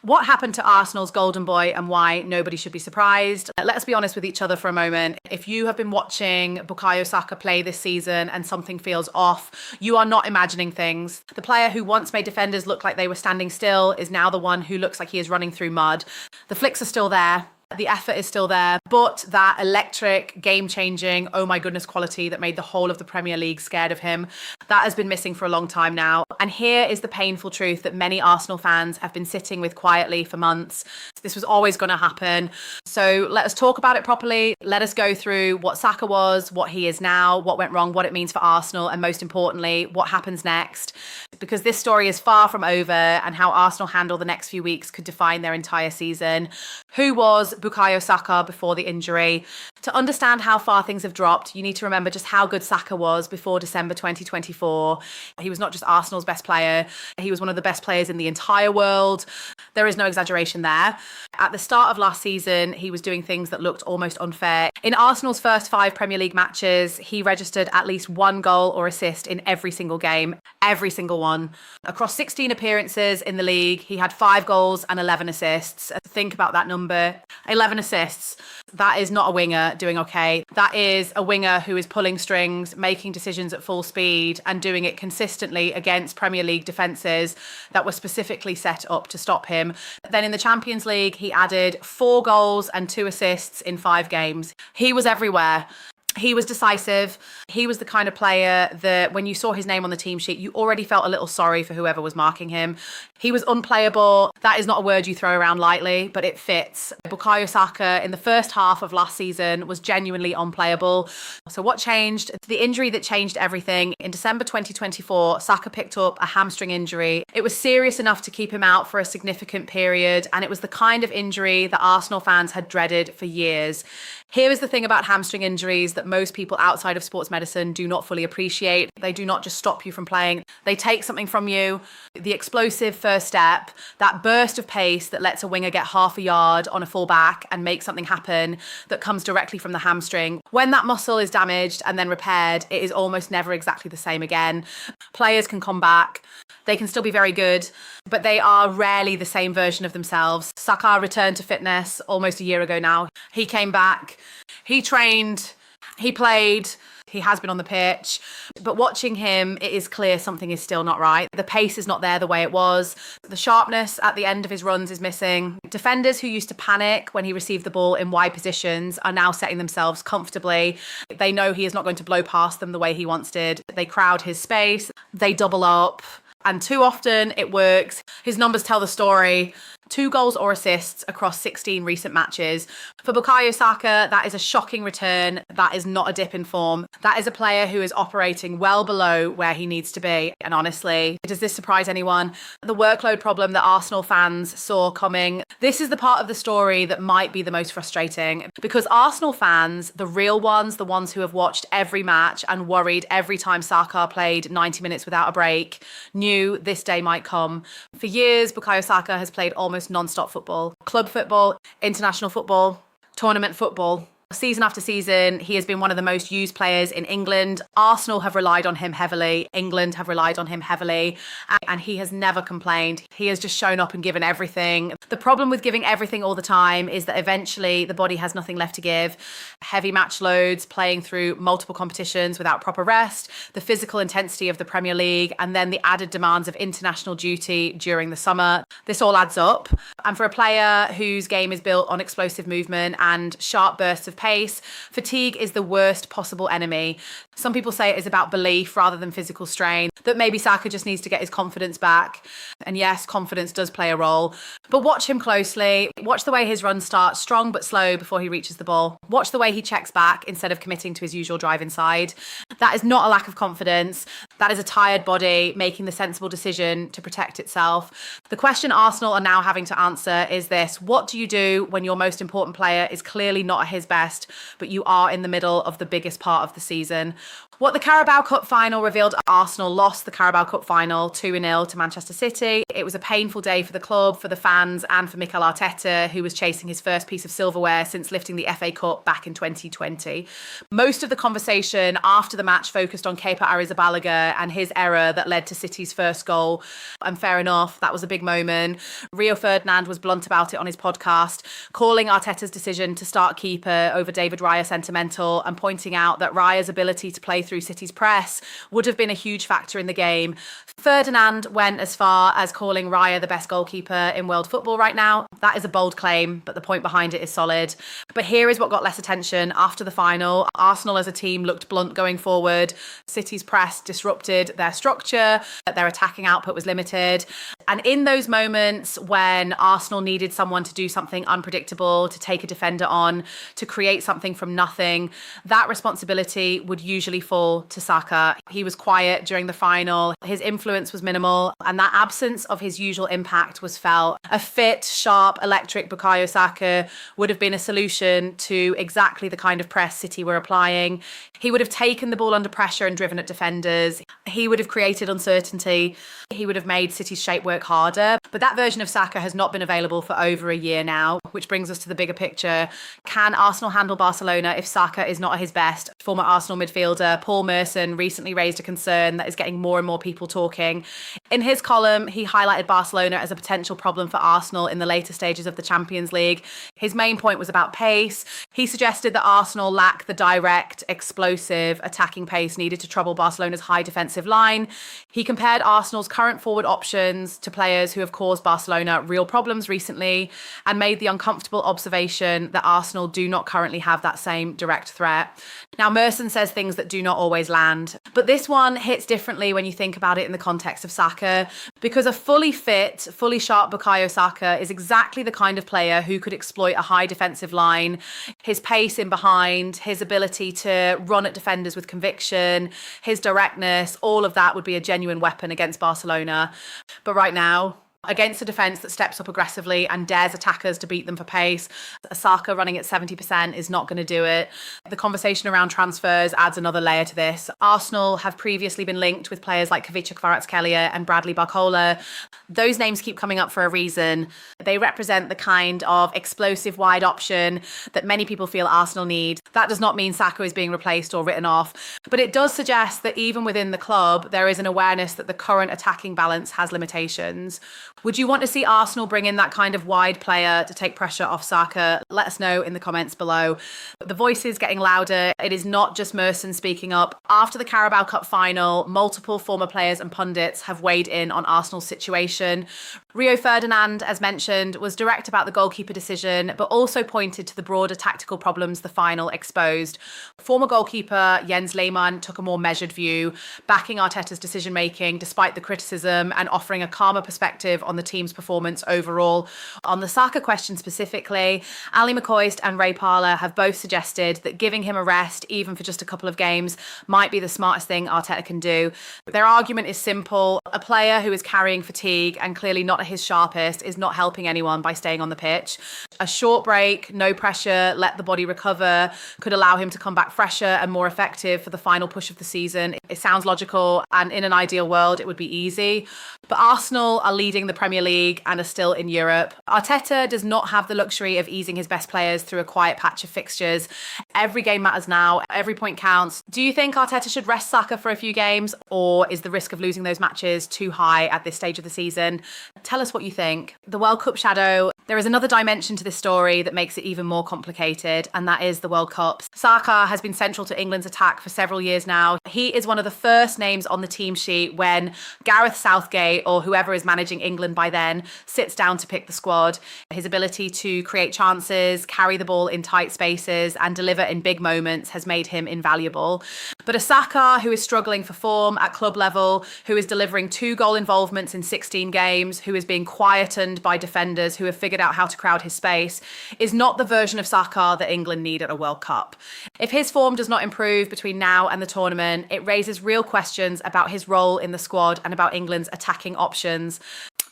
What happened to Arsenal's golden boy and why nobody should be surprised? Let's be honest with each other for a moment. If you have been watching Bukayo Saka play this season and something feels off, you are not imagining things. The player who once made defenders look like they were standing still is now the one who looks like he is running through mud. The flicks are still there. The effort is still there, but that electric, game-changing, oh my goodness quality that made the whole of the Premier League scared of him, that has been missing for a long time now. And here is the painful truth that many Arsenal fans have been sitting with quietly for months. This was always going to happen. So let us talk about it properly. Let us go through what Saka was, what he is now, what went wrong, what it means for Arsenal, and most importantly, what happens next. Because this story is far from over, and how Arsenal handle the next few weeks could define their entire season. Who was Bukayo Saka before the injury? To understand how far things have dropped, you need to remember just how good Saka was before December 2024. He was not just Arsenal's best player, he was one of the best players in the entire world. There is no exaggeration there. At the start of last season, he was doing things that looked almost unfair. In Arsenal's first 5 Premier League matches, he registered at least 1 goal or assist in every single game, every single one. Across 16 appearances in the league, he had 5 goals and 11 assists. Think about that number. 11 assists. That is not a winger doing okay. That is a winger who is pulling strings, making decisions at full speed and doing it consistently against Premier League defences that were specifically set up to stop him. Then in the Champions League, he added 4 goals and 2 assists in 5 games. He was everywhere. He was decisive. He was the kind of player that when you saw his name on the team sheet, you already felt a little sorry for whoever was marking him. He was unplayable. That is not a word you throw around lightly, but it fits. Bukayo Saka in the first half of last season was genuinely unplayable. So what changed? The injury that changed everything. In December 2024, Saka picked up a hamstring injury. It was serious enough to keep him out for a significant period, and it was the kind of injury that Arsenal fans had dreaded for years. Here is the thing about hamstring injuries that most people outside of sports medicine do not fully appreciate. They do not just stop you from playing. They take something from you. The explosive first step, that burst of pace that lets a winger get half a yard on a full back and make something happen that comes directly from the hamstring. When that muscle is damaged and then repaired, it is almost never exactly the same again. Players can come back. They can still be very good, but they are rarely the same version of themselves. Saka returned to fitness almost a year ago now. He came back, he trained, he played, he has been on the pitch. But watching him, it is clear something is still not right. The pace is not there the way it was. The sharpness at the end of his runs is missing. Defenders who used to panic when he received the ball in wide positions are now setting themselves comfortably. They know he is not going to blow past them the way he once did. They crowd his space, they double up. And too often it works. His numbers tell the story. 2 goals or assists across 16 recent matches. For Bukayo Saka, that is a shocking return. That is not a dip in form. That is a player who is operating well below where he needs to be. And honestly, does this surprise anyone? The workload problem that Arsenal fans saw coming. This is the part of the story that might be the most frustrating, because Arsenal fans, the real ones, the ones who have watched every match and worried every time Saka played 90 minutes without a break, knew this day might come. For years, Bukayo Saka has played almost non-stop football, club football, international football, tournament football. Season after season, he has been one of the most used players in England. Arsenal have relied on him heavily. England have relied on him heavily. And he has never complained. He has just shown up and given everything. The problem with giving everything all the time is that eventually the body has nothing left to give. Heavy match loads, playing through multiple competitions without proper rest, the physical intensity of the Premier League, and then the added demands of international duty during the summer. This all adds up. And for a player whose game is built on explosive movement and sharp bursts of pace, fatigue is the worst possible enemy. Some people say it is about belief rather than physical strain, that maybe Saka just needs to get his confidence back. And yes, confidence does play a role. But watch him closely. Watch the way his runs start strong but slow before he reaches the ball. Watch the way he checks back instead of committing to his usual drive inside. That is not a lack of confidence. That is a tired body making the sensible decision to protect itself. The question Arsenal are now having to answer is this: what do you do when your most important player is clearly not at his best, but you are in the middle of the biggest part of the season? What the Carabao Cup final revealed, Arsenal lost the Carabao Cup final 2-0 to Manchester City. It was a painful day for the club, for the fans, and for Mikel Arteta, who was chasing his first piece of silverware since lifting the FA Cup back in 2020. Most of the conversation after the match focused on Kepa Arrizabalaga and his error that led to City's first goal. And fair enough, that was a big moment. Rio Ferdinand was blunt about it on his podcast, calling Arteta's decision to start keeper over David Raya sentimental and pointing out that Raya's ability to play through City's press would have been a huge factor in the game. Ferdinand went as far as calling Raya the best goalkeeper in world football right now. That is a bold claim, but the point behind it is solid. But here is what got less attention after the final. Arsenal as a team looked blunt going forward. City's press disrupted their structure. Their attacking output was limited. And in those moments when Arsenal needed someone to do something unpredictable, to take a defender on, to create something from nothing, that responsibility would usually fall to Saka. He was quiet during the final. His influence was minimal, and that absence of his usual impact was felt. A fit, sharp, electric Bukayo Saka would have been a solution to exactly the kind of press City were applying. He would have taken the ball under pressure and driven at defenders. He would have created uncertainty. He would have made City's shape work harder. But that version of Saka has not been available for over a year now, which brings us to the bigger picture. Can Arsenal handle Barcelona if Saka is not at his best? Former Arsenal midfielder Paul Merson recently raised a concern that is getting more and more people talking. In his column, he highlighted Barcelona as a potential problem for Arsenal in the later stages of the Champions League. His main point was about pace. He suggested that Arsenal lack the direct, explosive, attacking pace needed to trouble Barcelona's high defensive line. He compared Arsenal's current forward options to players who have caused Barcelona real problems recently and made the uncomfortable observation that Arsenal do not currently have that same direct threat. Now, Merson says things that do not always land, but this one hits differently when you think about it in the context of Saka, because a fully fit, fully sharp Bukayo Saka is exactly the kind of player who could exploit a high defensive line. His pace in behind, his ability to run at defenders with conviction, his directness, all of that would be a genuine weapon against Barcelona. But right now, against a defence that steps up aggressively and dares attackers to beat them for pace, Saka running at 70% is not going to do it. The conversation around transfers adds another layer to this. Arsenal have previously been linked with players like Kavicha Kvaratskhelia and Bradley Barcola. Those names keep coming up for a reason. They represent the kind of explosive wide option that many people feel Arsenal need. That does not mean Saka is being replaced or written off, but it does suggest that even within the club, there is an awareness that the current attacking balance has limitations. Would you want to see Arsenal bring in that kind of wide player to take pressure off Saka? Let us know in the comments below. The voice is getting louder. It is not just Merson speaking up. After the Carabao Cup final, multiple former players and pundits have weighed in on Arsenal's situation. Rio Ferdinand, as mentioned, was direct about the goalkeeper decision, but also pointed to the broader tactical problems the final exposed. Former goalkeeper Jens Lehmann took a more measured view, backing Arteta's decision-making despite the criticism and offering a calmer perspective on the team's performance overall. On the Saka question specifically, Ali McCoist and Ray Parlour have both suggested that giving him a rest, even for just a couple of games, might be the smartest thing Arteta can do. Their argument is simple. A player who is carrying fatigue and clearly not at his sharpest is not helping anyone by staying on the pitch. A short break, no pressure, let the body recover, could allow him to come back fresher and more effective for the final push of the season. It sounds logical, and in an ideal world, it would be easy. But Arsenal are leading the Premier League and are still in Europe. Arteta does not have the luxury of easing his best players through a quiet patch of fixtures. Every game matters now. Every point counts. Do you think Arteta should rest Saka for a few games, or is the risk of losing those matches too high at this stage of the season? Tell us what you think. The World Cup shadow. There is another dimension to this story that makes it even more complicated, and that is the World Cup. Saka has been central to England's attack for several years now. He is one of the first names on the team sheet when Gareth Southgate, or whoever is managing England by then, sits down to pick the squad. His ability to create chances, carry the ball in tight spaces, and deliver in big moments has made him invaluable. But a Saka who is struggling for form at club level, who is delivering 2 goal involvements in 16 games, who is being quietened by defenders who have figured out how to crowd his space, is not the version of Saka that England need at a World Cup. If his form does not improve between now and the tournament, it raises real questions about his role in the squad and about England's attacking options.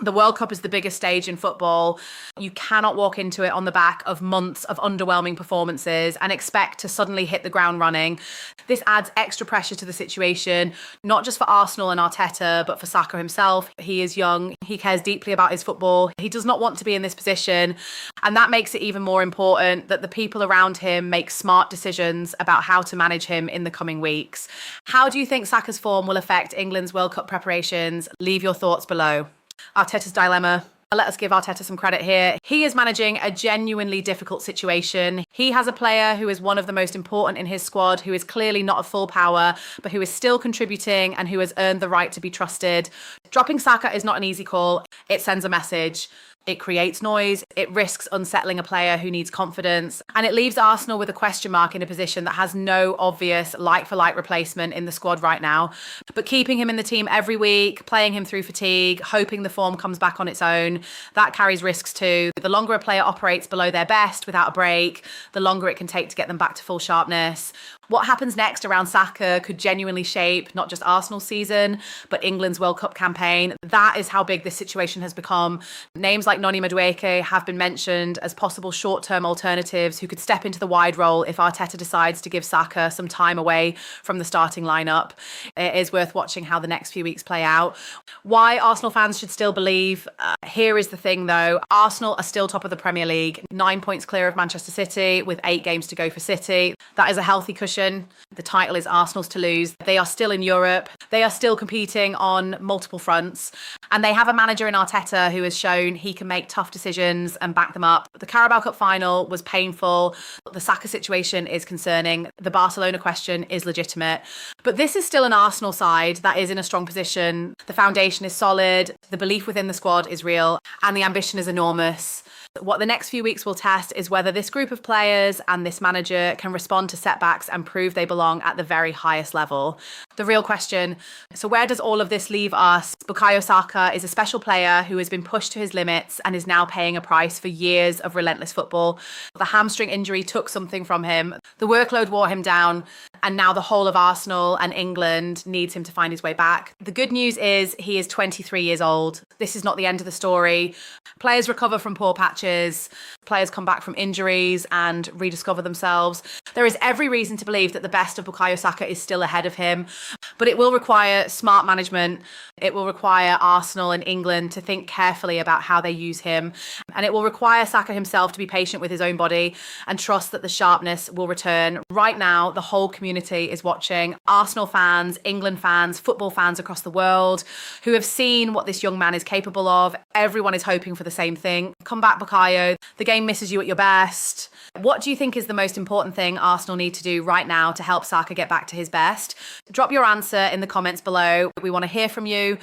The World Cup is the biggest stage in football. You cannot walk into it on the back of months of underwhelming performances and expect to suddenly hit the ground running. This adds extra pressure to the situation, not just for Arsenal and Arteta, but for Saka himself. He is young. He cares deeply about his football. He does not want to be in this position. And that makes it even more important that the people around him make smart decisions about how to manage him in the coming weeks. How do you think Saka's form will affect England's World Cup preparations? Leave your thoughts below. Arteta's dilemma. Let us give Arteta some credit here. He is managing a genuinely difficult situation. He has a player who is one of the most important in his squad, who is clearly not at full power, but who is still contributing and who has earned the right to be trusted. Dropping Saka is not an easy call. It sends a message. It creates noise, it risks unsettling a player who needs confidence, and it leaves Arsenal with a question mark in a position that has no obvious like-for-like replacement in the squad right now. But keeping him in the team every week, playing him through fatigue, hoping the form comes back on its own, that carries risks too. The longer a player operates below their best without a break, the longer it can take to get them back to full sharpness. What happens next around Saka could genuinely shape not just Arsenal's season, but England's World Cup campaign. That is how big this situation has become. Names like Noni Madueke have been mentioned as possible short-term alternatives who could step into the wide role if Arteta decides to give Saka some time away from the starting lineup. It is worth watching how the next few weeks play out. Why Arsenal fans should still believe? Here is the thing though. Arsenal are still top of the Premier League, 9 points clear of Manchester City with 8 games to go for City. That is a healthy cushion. The title is Arsenal's to lose. They are still in Europe. They are still competing on multiple fronts. And they have a manager in Arteta who has shown he can make tough decisions and back them up. The Carabao Cup final was painful. The Saka situation is concerning. The Barcelona question is legitimate. But this is still an Arsenal side that is in a strong position. The foundation is solid. The belief within the squad is real. And the ambition is enormous. What the next few weeks will test is whether this group of players and this manager can respond to setbacks and prove they belong at the very highest level. The real question, so where does all of this leave us? Bukayo Saka is a special player who has been pushed to his limits and is now paying a price for years of relentless football. The hamstring injury took something from him. The workload wore him down. And now the whole of Arsenal and England needs him to find his way back. The good news is he is 23 years old. This is not the end of the story. Players recover from poor patches. Players come back from injuries and rediscover themselves. There is every reason to believe that the best of Bukayo Saka is still ahead of him. But it will require smart management. It will require Arsenal and England to think carefully about how they use him. And it will require Saka himself to be patient with his own body and trust that the sharpness will return. Right now, the whole community is watching. Arsenal fans, England fans, football fans across the world who have seen what this young man is capable of. Everyone is hoping for the same thing. Come back, Bukayo. The game misses you at your best. What do you think is the most important thing Arsenal need to do right now to help Saka get back to his best? Drop your answer in the comments below. We want to hear from you.